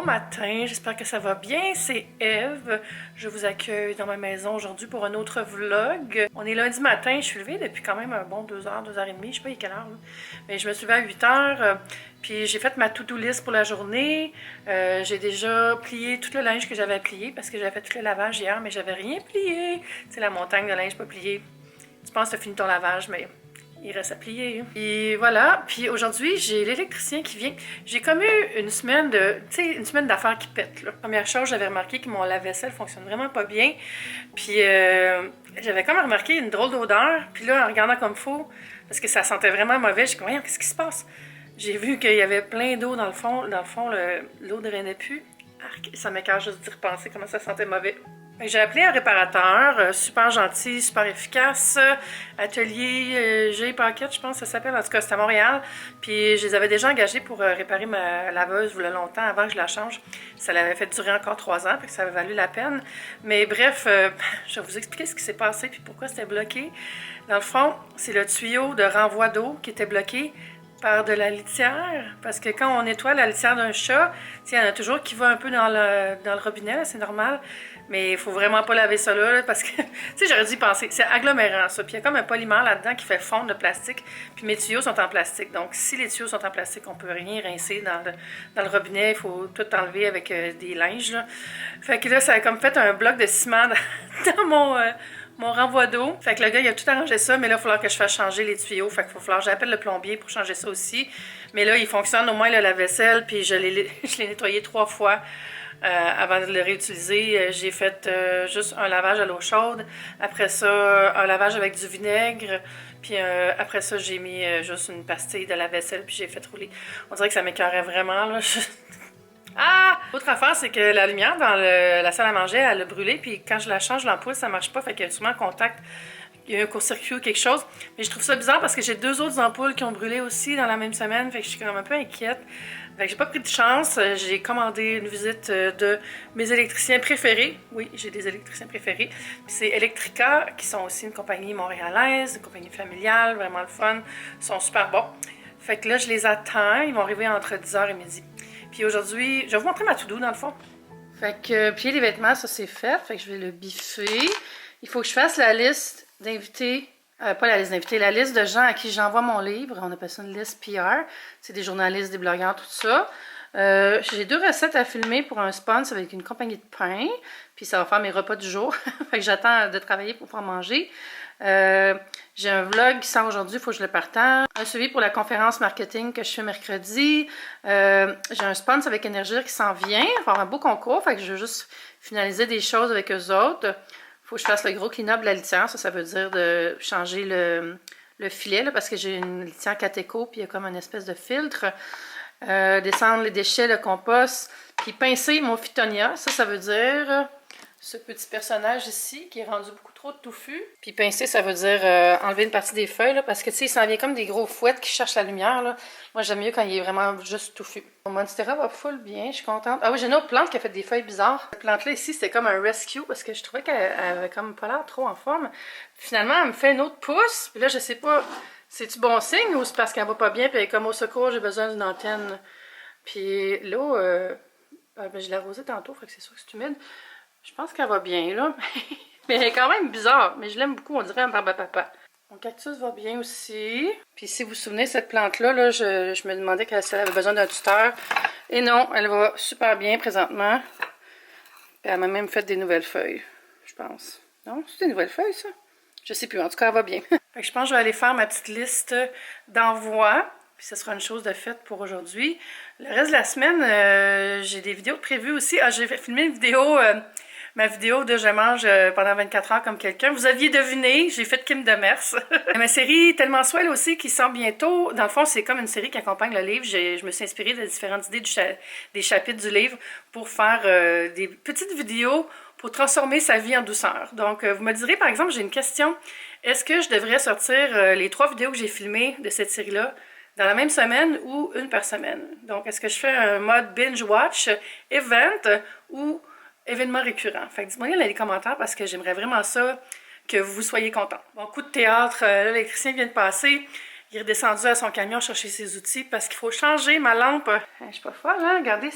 matin, j'espère que ça va bien, c'est Eve. Je vous accueille dans ma maison aujourd'hui pour un autre vlog. On est lundi matin, je suis levée depuis quand même un bon 2h, 2h30, je sais pas il est quelle heure, là. Mais je me suis levée à 8h, puis j'ai fait ma to-do list pour la journée. J'ai déjà plié tout le linge que j'avais à plier parce que j'avais fait tout le lavage hier, mais j'avais rien plié. Tu sais, la montagne de linge pas plié. Tu penses que tu as fini ton lavage, mais il reste à plier. Et voilà. Puis aujourd'hui, j'ai l'électricien qui vient. J'ai comme eu une semaine de... Tu sais, une semaine d'affaires qui pètent, là. Première chose, j'avais remarqué que mon lave-vaisselle fonctionne vraiment pas bien. Puis j'avais comme remarqué une drôle d'odeur. Puis là, en regardant comme faux, parce que ça sentait vraiment mauvais, j'ai dit, voyons, qu'est-ce qui se passe? J'ai vu qu'il y avait plein d'eau dans le fond. Dans le fond, l'eau ne drainait plus. Arc, ça m'écarte juste d'y repenser comment ça sentait mauvais. J'ai appelé un réparateur, super gentil, super efficace, atelier J Paquette, je pense que ça s'appelle, en tout cas c'est à Montréal, puis je les avais déjà engagés pour réparer ma laveuse il y a longtemps avant que je la change. Ça l'avait fait durer encore 3 ans, fait que ça avait valu la peine. Mais bref, je vais vous expliquer ce qui s'est passé puis pourquoi c'était bloqué. Dans le fond, c'est le tuyau de renvoi d'eau qui était bloqué par de la litière, parce que quand on nettoie la litière d'un chat, il y en a toujours qui va un peu dans le robinet, c'est normal, mais il faut vraiment pas laver ça là parce que, tu sais, j'aurais dû y penser, c'est agglomérant ça, puis il y a comme un polymère là-dedans qui fait fondre le plastique, puis mes tuyaux sont en plastique, donc si les tuyaux sont en plastique, on peut rien rincer dans le robinet, il faut tout enlever avec des linges, là. Fait que là, ça a comme fait un bloc de ciment dans mon renvoi d'eau. Fait que le gars, il a tout arrangé ça, mais là, il va falloir que je fasse changer les tuyaux. Fait qu'il va falloir que j'appelle le plombier pour changer ça aussi. Mais là, il fonctionne au moins le lave-vaisselle, puis je l'ai nettoyé 3 fois avant de le réutiliser. J'ai fait juste un lavage à l'eau chaude. Après ça, un lavage avec du vinaigre. Puis après ça, j'ai mis juste une pastille de lave-vaisselle, puis j'ai fait rouler. On dirait que ça m'écœurait vraiment, là. Ah! L'autre affaire, c'est que la lumière dans la salle à manger, elle a brûlé, puis quand je la change, l'ampoule, ça marche pas, fait qu'il y a souvent un contact, il y a un court-circuit ou quelque chose. Mais je trouve ça bizarre parce que j'ai 2 autres ampoules qui ont brûlé aussi dans la même semaine, fait que je suis quand même un peu inquiète. Fait que j'ai pas pris de chance, j'ai commandé une visite de mes électriciens préférés. Oui, j'ai des électriciens préférés. Puis c'est Electrica, qui sont aussi une compagnie montréalaise, une compagnie familiale, vraiment le fun. Ils sont super bons. Fait que là, je les attends, ils vont arriver entre 10h et midi. Puis aujourd'hui, je vais vous montrer ma to-do dans le fond. Fait que plier les vêtements, ça c'est fait. Fait que je vais le biffer. Il faut que je fasse la liste d'invités. Pas la liste d'invités, la liste de gens à qui j'envoie mon livre. On appelle ça une liste PR. C'est des journalistes, des blogueurs, tout ça. J'ai 2 recettes à filmer pour un sponsor avec une compagnie de pain. Puis ça va faire mes repas du jour. Fait que j'attends de travailler pour pouvoir manger. J'ai un vlog qui sort aujourd'hui, il faut que je le partage. Un suivi pour la conférence marketing que je fais mercredi. J'ai un sponsor avec Énergir qui s'en vient. Il va avoir un beau concours, fait que je veux juste finaliser des choses avec eux autres. Il faut que je fasse le gros clean-up de la litière. Ça veut dire de changer le filet, là, parce que j'ai une litière Cateco, puis il y a comme une espèce de filtre. Descendre les déchets, le compost, puis pincer mon phytonia. Ça veut dire ce petit personnage ici qui est rendu beaucoup trop touffu. Puis pincer, ça veut dire enlever une partie des feuilles, là, parce que tu sais, il s'en vient comme des gros fouettes qui cherchent la lumière, là. Moi, j'aime mieux quand il est vraiment juste touffu. Mon monstera va full bien, je suis contente. Ah oui, j'ai une autre plante qui a fait des feuilles bizarres. Cette plante-là ici, c'était comme un rescue, parce que je trouvais qu'elle avait comme pas l'air trop en forme. Finalement, elle me fait une autre pousse, puis là, je sais pas, c'est-tu bon signe ou c'est parce qu'elle va pas bien, puis elle est comme au secours, j'ai besoin d'une antenne. Puis l'eau, ben, je l'ai arrosée tantôt, fait que c'est sûr que c'est humide. Je pense qu'elle va bien, là. Mais elle est quand même bizarre. Mais je l'aime beaucoup, on dirait un barbe-papa. Mon cactus va bien aussi. Puis si vous vous souvenez, cette plante-là, là, je me demandais qu'elle avait besoin d'un tuteur. Et non, elle va super bien présentement. Puis elle m'a même fait des nouvelles feuilles, je pense. Non? C'est des nouvelles feuilles, ça? Je sais plus. En tout cas, elle va bien. Fait que je pense que je vais aller faire ma petite liste d'envoi. Puis ce sera une chose de faite pour aujourd'hui. Le reste de la semaine, j'ai des vidéos prévues aussi. Ah, j'ai filmé une vidéo... ma vidéo de je mange pendant 24 heures comme quelqu'un. Vous aviez deviné, j'ai fait Kim Demers. Ma série Tellement Swell aussi qui sort bientôt. Dans le fond, c'est comme une série qui accompagne le livre. Je me suis inspirée de différentes idées des chapitres du livre pour faire des petites vidéos pour transformer sa vie en douceur. Donc, vous me direz, par exemple, j'ai une question. Est-ce que je devrais sortir les 3 vidéos que j'ai filmées de cette série-là dans la même semaine ou une par semaine? Donc, est-ce que je fais un mode binge-watch, event ou événement récurrent? Fait que dites-moi dans les commentaires parce que j'aimerais vraiment ça que vous soyez contents. Bon, coup de théâtre, l'électricien vient de passer. Il est redescendu à son camion chercher ses outils parce qu'il faut changer ma lampe. Je suis pas folle, hein? Regardez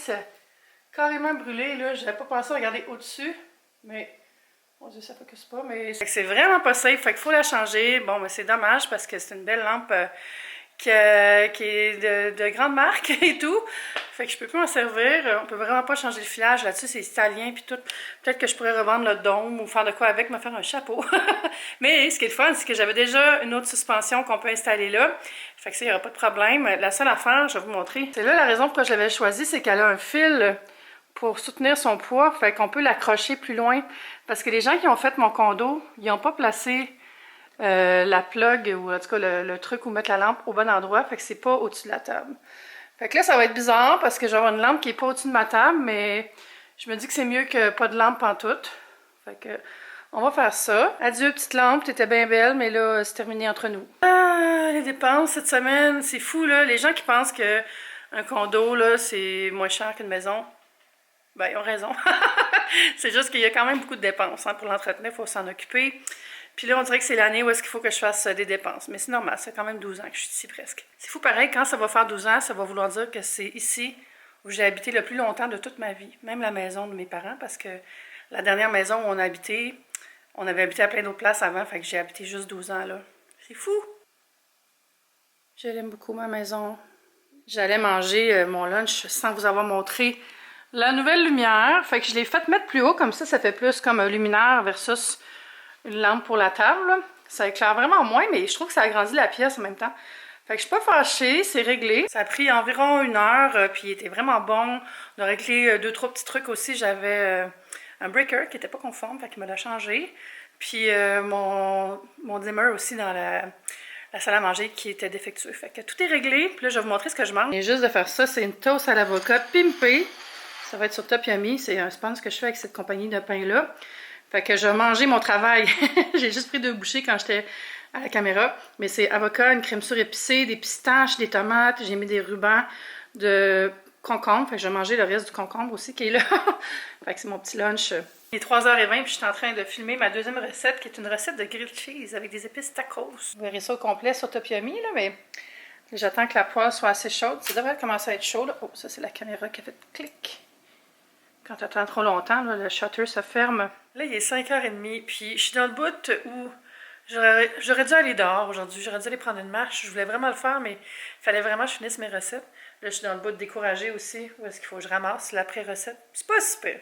carrément brûlé, là. J'avais pas pensé à regarder au-dessus, mais... Mon Dieu, ça focus pas, mais... C'est vraiment pas safe, fait qu'il faut la changer. Bon, mais c'est dommage parce que c'est une belle lampe qui est de grande marque et tout. Fait que je peux plus m'en servir. On peut vraiment pas changer le filage là-dessus, c'est italien puis tout. Peut-être que je pourrais revendre le dôme ou faire de quoi avec, me faire un chapeau. Mais ce qui est le fun, c'est que j'avais déjà une autre suspension qu'on peut installer là. Fait que ça, il n'y aura pas de problème. La seule affaire, je vais vous montrer. C'est là la raison pourquoi je l'avais choisi, c'est qu'elle a un fil pour soutenir son poids, fait qu'on peut l'accrocher plus loin. Parce que les gens qui ont fait mon condo, ils n'ont pas placé la plug, ou en tout cas le truc où mettre la lampe au bon endroit, fait que c'est pas au-dessus de la table. Fait que là, ça va être bizarre, parce que j'aurai une lampe qui est pas au-dessus de ma table, mais je me dis que c'est mieux que pas de lampe pantoute. Fait que, on va faire ça. Adieu, petite lampe, t'étais bien belle, mais là, c'est terminé entre nous. Ah, les dépenses cette semaine, c'est fou, là. Les gens qui pensent que un condo, là, c'est moins cher qu'une maison, ben, ils ont raison. C'est juste qu'il y a quand même beaucoup de dépenses. Hein. Pour l'entretenir, il faut s'en occuper. Puis là, on dirait que c'est l'année où est-ce qu'il faut que je fasse des dépenses. Mais c'est normal, ça fait quand même 12 ans que je suis ici presque. C'est fou pareil, quand ça va faire 12 ans, ça va vouloir dire que c'est ici où j'ai habité le plus longtemps de toute ma vie. Même la maison de mes parents, parce que la dernière maison où on a habité, on avait habité à plein d'autres places avant, fait que j'ai habité juste 12 ans là. C'est fou! Je l'aime beaucoup, ma maison. J'allais manger mon lunch sans vous avoir montré la nouvelle lumière. Fait que je l'ai faite mettre plus haut, comme ça fait plus comme un luminaire versus une lampe pour la table. Ça éclaire vraiment moins, mais je trouve que ça agrandit la pièce en même temps. Fait que je suis pas fâchée, c'est réglé. Ça a pris environ 1 heure, puis il était vraiment bon. On a réglé 2-3 petits trucs aussi. J'avais un breaker qui était pas conforme, fait qu'il me l'a changé. Puis mon dimmer aussi dans la salle à manger qui était défectueux. Fait que tout est réglé. Puis là, je vais vous montrer ce que je mange. Et juste de faire ça, c'est une toast à l'avocat pimpée. Ça va être sur Top Yummy. C'est un sponsor que je fais avec cette compagnie de pain-là. Fait que je vais manger mon travail. J'ai juste pris 2 bouchées quand j'étais à la caméra. Mais c'est avocat, une crème surépicée, des pistaches, des tomates. J'ai mis des rubans de concombre. Fait que je vais manger le reste du concombre aussi qui est là. Fait que c'est mon petit lunch. Il est 3h20 puis je suis en train de filmer ma deuxième recette qui est une recette de grilled cheese avec des épices tacos. Vous verrez ça au complet sur Top Yummy, là, mais j'attends que la poêle soit assez chaude. Ça devrait commencer à être chaud. Là. Oh, ça c'est la caméra qui a fait clic. Quand tu attends trop longtemps, là, le shutter se ferme. Là, il est 5h30, puis je suis dans le bout où j'aurais dû aller dehors aujourd'hui. J'aurais dû aller prendre une marche. Je voulais vraiment le faire, mais il fallait vraiment que je finisse mes recettes. Là, je suis dans le bout de décourager aussi, où est-ce qu'il faut que je ramasse l'après-recette. C'est pas super.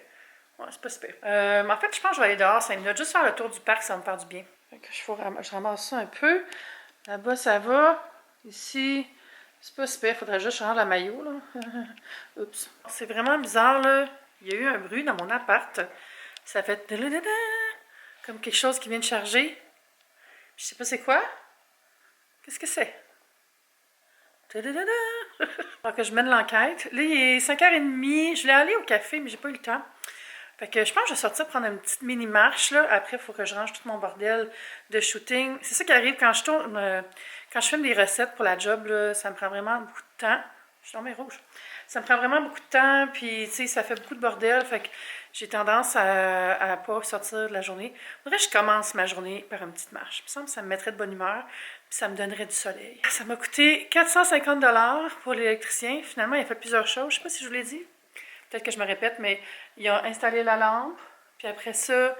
Ouais, c'est pas super. Mais en fait, je pense que je vais aller dehors 5 minutes. Juste faire le tour du parc, ça va me faire du bien. Fait que je ramasse ça un peu. Là-bas, ça va. Ici, c'est pas super. Faudrait juste changer la maillot, là. Oups. C'est vraiment bizarre, là. Il y a eu un bruit dans mon appart. Ça fait comme quelque chose qui vient de charger. Je sais pas c'est quoi. Qu'est-ce que c'est? Alors que je mène l'enquête. Là, il est 5h30. Je voulais aller au café, mais j'ai pas eu le temps. Fait que je pense que je vais sortir prendre une petite mini-marche, là. Après, il faut que je range tout mon bordel de shooting. C'est ça qui arrive quand je tourne, quand je filme des recettes pour la job, là, ça me prend vraiment beaucoup de temps. Je suis dans mes rouges. Ça me prend vraiment beaucoup de temps, puis, tu sais, ça fait beaucoup de bordel, fait que j'ai tendance à pas sortir de la journée. Faudrait que je commence ma journée par une petite marche. Il me semble que ça me mettrait de bonne humeur, puis ça me donnerait du soleil. Ça m'a coûté 450 $ pour l'électricien. Finalement, il a fait plusieurs choses. Je sais pas si je vous l'ai dit. Peut-être que je me répète, mais il a installé la lampe, puis après ça,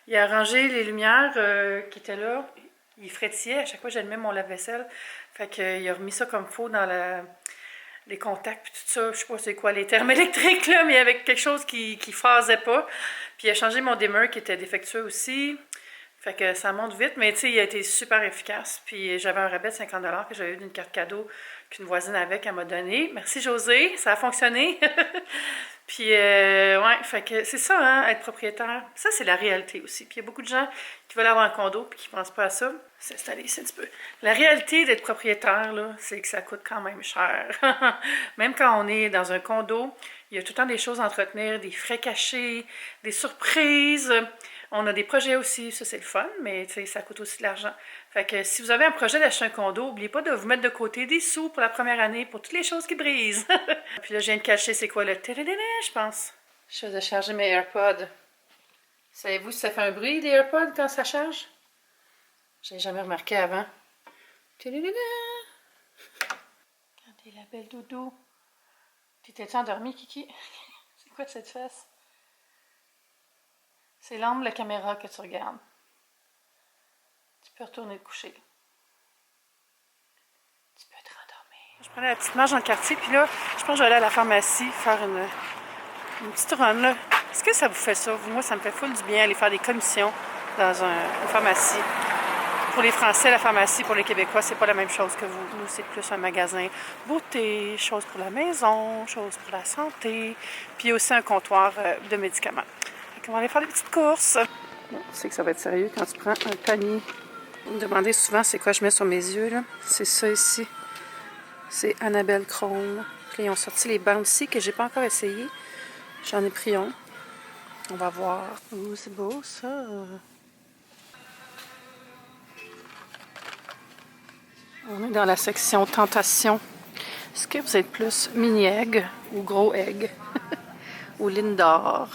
il a rangé les lumières qui étaient là. Il frétillait à chaque fois que j'allumais mon lave-vaisselle. Fait qu'il a remis ça comme faux dans les contacts, puis tout ça. Je sais pas c'est quoi les termes électriques, là, mais avec quelque chose qui phasait pas. Puis il a changé mon dimmer qui était défectueux aussi. Fait que ça monte vite, mais tu sais, il a été super efficace. Puis j'avais un rabais de 50 $ que j'avais eu d'une carte cadeau qu'une voisine avec, elle m'a donné. Merci Josée, ça a fonctionné. Puis ouais, fait que c'est ça, hein, être propriétaire. Ça, c'est la réalité aussi. Puis il y a beaucoup de gens qui veulent avoir un condo puis qui pensent pas à ça. S'installer ici un petit peu. La réalité d'être propriétaire, là, c'est que ça coûte quand même cher. Même quand on est dans un condo, il y a tout le temps des choses à entretenir, des frais cachés, des surprises. On a des projets aussi, ça c'est le fun, mais ça coûte aussi de l'argent. Fait que si vous avez un projet d'acheter un condo, n'oubliez pas de vous mettre de côté des sous pour la première année pour toutes les choses qui brisent. Puis là, je viens de cacher c'est quoi le télédélé, je pense. Je faisais charger mes AirPods. Savez-vous si ça fait un bruit, les AirPods, quand ça charge? Je l'ai jamais remarqué avant. Télédélé. Regardez la belle doudou. T'étais-tu endormie, Kiki? C'est Pourquoi cette fesse? C'est l'angle de la caméra que tu regardes. Tu peux retourner te coucher. Tu peux te rendormir. Je prenais la petite marche dans le quartier, puis là, je pense que je vais aller à la pharmacie faire une petite run, là. Est-ce que ça vous fait ça? Moi, ça me fait full du bien aller faire des commissions dans une pharmacie. Pour les Français, la pharmacie, pour les Québécois, c'est pas la même chose que vous. Nous, c'est plus un magasin beauté, choses pour la maison, choses pour la santé, puis aussi un comptoir de médicaments. On va aller faire des petites courses. Bon, on sait que ça va être sérieux quand tu prends un panier. Vous me demandez souvent c'est quoi je mets sur mes yeux, là. C'est ça ici. C'est Annabelle Chrome. Puis ils ont sorti les Bouncy que j'ai pas encore essayé. J'en ai pris un. On va voir. Oh, c'est beau, ça. On est dans la section Tentation. Est-ce que vous êtes plus mini-egg ou gros egg? Ou Lindor?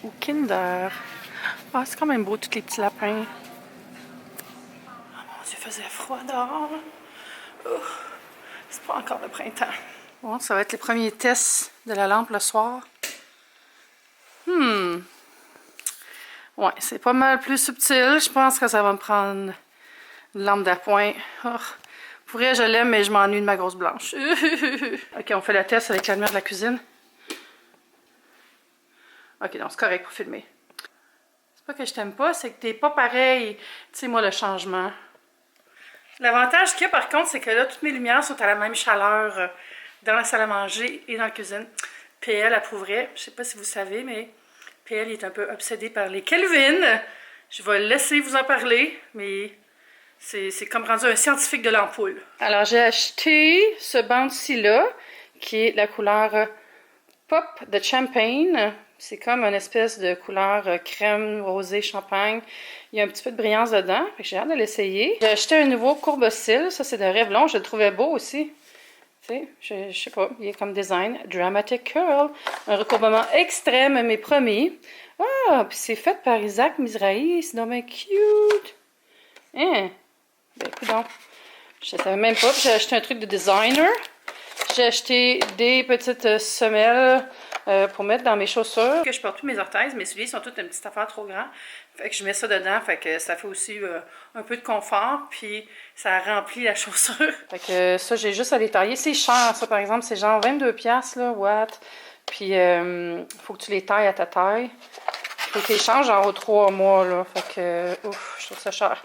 Ou Kinder? Ah, c'est quand même beau, tous les petits lapins. Oh mon Dieu, il faisait froid dehors. Oh, c'est pas encore le printemps. Bon, ça va être les premiers tests de la lampe le soir. Ouais, c'est pas mal plus subtil. Je pense que ça va me prendre une lampe d'appoint. Oh, pour vrai, je l'aime, mais je m'ennuie de ma grosse blanche. Ok, on fait le test avec la lumière de la cuisine. Ok, non, c'est correct pour filmer. C'est pas que je t'aime pas, c'est que t'es pas pareil. Tu sais, moi, le changement. L'avantage qu'il y a, par contre, c'est que là, toutes mes lumières sont à la même chaleur dans la salle à manger et dans la cuisine. PL approuverait. Je sais pas si vous savez, mais PL est un peu obsédé par les Kelvin. Je vais laisser vous en parler, mais c'est comme rendu un scientifique de l'ampoule. Alors, j'ai acheté ce Bouncy-là, qui est la couleur Pop de Champagne. C'est comme une espèce de couleur crème, rosé, champagne. Il y a un petit peu de brillance dedans. J'ai hâte de l'essayer. J'ai acheté un nouveau courbe-cils. Ça, c'est de Revlon. Je le trouvais beau aussi. Tu sais, je sais pas. Il est comme design. Dramatic Curl. Un recourbement extrême, mais promis. Ah, puis c'est fait par Isaac Mizrahi. C'est dommage cute. Hein? Ben, écoute, je savais même pas. J'ai acheté un truc de designer. J'ai acheté des petites semelles pour mettre dans mes chaussures. Que je porte tous mes orthèses, mes souliers sont toutes une petite affaire trop grande. Fait que je mets ça dedans, fait que ça fait aussi un peu de confort, puis ça remplit la chaussure. Fait que ça, j'ai juste à les tailler. C'est cher, ça, par exemple, c'est genre 22$, là, what? Puis, faut que tu les tailles à ta taille. Faut que tu les changes genre aux 3 mois, là. Fait que, ouf, je trouve ça cher.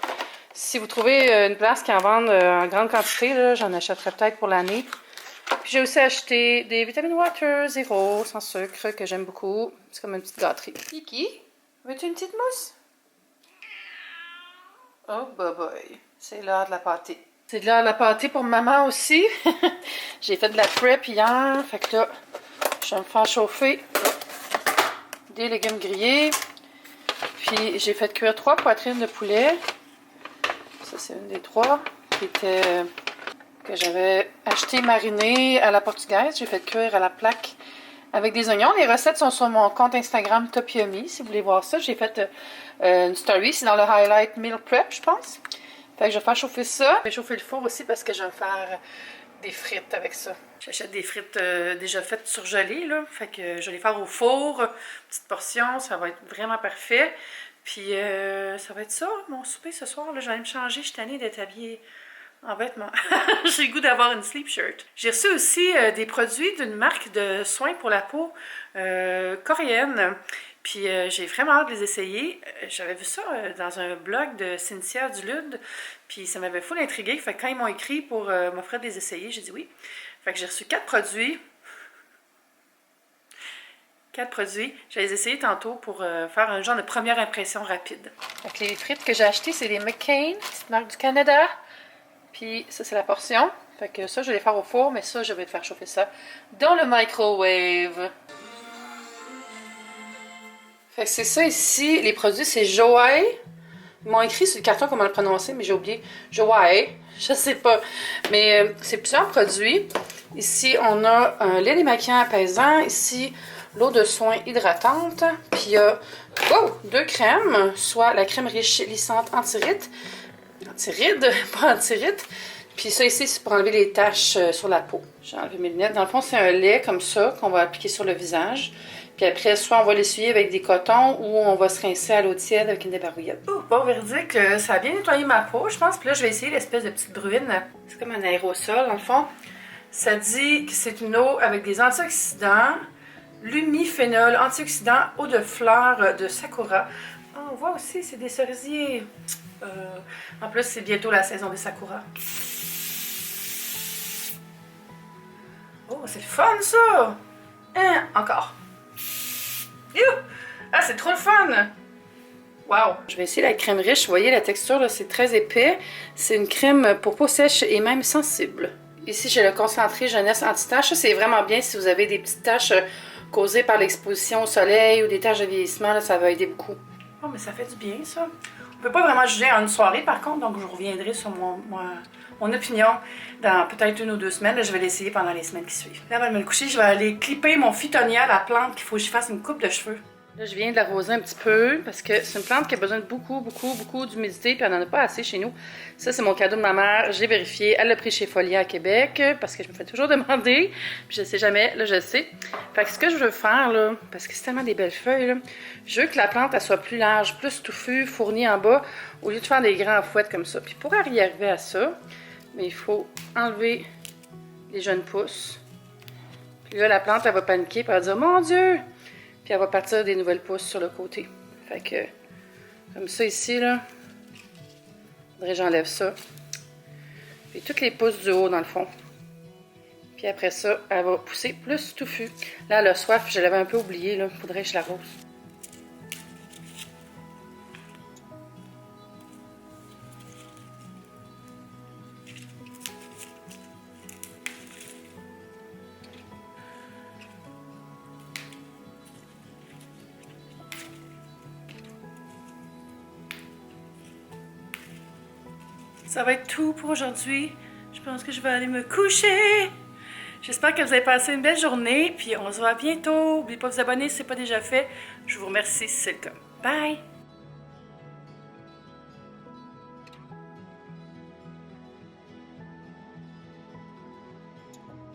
Si vous trouvez une place qui en vend en grande quantité, j'en achèterai peut-être pour l'année. Puis j'ai aussi acheté des Vitamin Water 0 sans sucre que j'aime beaucoup. C'est comme une petite gâterie. Kiki, veux-tu une petite mousse? Oh boy, c'est l'heure de la pâtée. C'est l'heure de la pâtée pour maman aussi. J'ai fait de la prep hier, fait que là, je vais me faire chauffer des légumes grillés. Puis j'ai fait cuire 3 poitrines de poulet. Ça c'est une des 3 qui était que j'avais acheté mariné à la portugaise. J'ai fait cuire à la plaque avec des oignons. Les recettes sont sur mon compte Instagram Topiomi, si vous voulez voir ça. J'ai fait une story, c'est dans le Highlight Meal Prep, je pense. Fait que je vais faire chauffer ça. Je vais chauffer le four aussi parce que je vais faire des frites avec ça. J'achète des frites déjà faites surgelées, là. Fait que je vais les faire au four, petite portion, ça va être vraiment parfait. Puis ça va être ça, mon souper ce soir. Là, je vais aller me changer, je suis tannée d'être habillée en vêtements. J'ai le goût d'avoir une sleep shirt. J'ai reçu aussi des produits d'une marque de soins pour la peau coréenne. Puis j'ai vraiment hâte de les essayer. J'avais vu ça dans un blog de Cynthia Dulude. Puis ça m'avait full intriguée. Fait que quand ils m'ont écrit pour m'offrir de les essayer, j'ai dit oui. Fait que j'ai reçu 4 produits. 4 produits. Je vais les essayer tantôt pour faire un genre de première impression rapide. Donc les frites que j'ai achetées, c'est les McCain, petite marque du Canada. Puis ça, c'est la portion. Fait que ça, je vais les faire au four, mais ça, je vais faire chauffer ça dans le microwave. Fait que c'est ça ici. Les produits, c'est Joy. Ils m'ont écrit sur le carton comment le prononcer, mais j'ai oublié. Joy. Je sais pas. Mais c'est plusieurs produits. Ici, on a un lait démaquillant apaisant. Ici, l'eau de soin hydratante. Puis il y a 2 crèmes, soit la crème riche lissante anti-rides. Anti-rides, pas anti-rides. Puis ça ici, c'est pour enlever les taches sur la peau. J'ai enlevé mes lunettes. Dans le fond, c'est un lait comme ça qu'on va appliquer sur le visage. Puis après, soit on va l'essuyer avec des cotons ou on va se rincer à l'eau tiède avec une débarbouillette. Bon verdict, ça a bien nettoyé ma peau, je pense. Puis là, je vais essayer l'espèce de petite bruine. C'est comme un aérosol, dans le fond. Ça dit que c'est une eau avec des antioxydants, lumiphénol, antioxydants, eau de fleurs de sakura. Oh, on voit aussi, c'est des cerisiers. En plus, c'est bientôt la saison des sakura. Oh, c'est le fun, ça! Hein, encore. Youh! Ah, c'est trop le fun! Wow! Je vais essayer la crème riche. Vous voyez, la texture, là, c'est très épais. C'est une crème pour peau sèche et même sensible. Ici, j'ai le concentré jeunesse anti-taches. Ça, c'est vraiment bien si vous avez des petites taches causées par l'exposition au soleil ou des taches de vieillissement. Là, ça va aider beaucoup. Oh, mais ça fait du bien, ça. On peut pas vraiment juger en une soirée, par contre. Donc, je reviendrai sur mon opinion dans peut-être 1 ou 2 semaines. Là, je vais l'essayer pendant les semaines qui suivent. Là, avant de me coucher, je vais aller clipper mon phytonia, la plante qu'il faut que je fasse une coupe de cheveux. Là, je viens de l'arroser un petit peu parce que c'est une plante qui a besoin de beaucoup d'humidité, puis on n'en a pas assez chez nous. Ça, c'est mon cadeau de ma mère. J'ai vérifié. Elle l'a pris chez Folia à Québec parce que je me fais toujours demander. Puis je sais jamais. Là, je sais. Fait que ce que je veux faire, là, parce que c'est tellement des belles feuilles, là, je veux que la plante, elle soit plus large, plus touffue, fournie en bas, au lieu de faire des grands fouettes comme ça. Puis pour arriver à ça, mais il faut enlever les jeunes pousses. Puis là, la plante, elle va paniquer, puis elle va dire « Mon Dieu! » Puis elle va partir des nouvelles pousses sur le côté. Fait que, comme ça ici, là, faudrait que j'enlève ça. Puis toutes les pousses du haut, dans le fond. Puis après ça, elle va pousser plus touffue. Là, elle a soif, je l'avais un peu oublié, là. Faudrait que je l'arrose. Ça va être tout pour aujourd'hui. Je pense que je vais aller me coucher. J'espère que vous avez passé une belle journée. Puis on se voit bientôt. N'oubliez pas de vous abonner si ce n'est pas déjà fait. Je vous remercie si c'est le cas. Bye!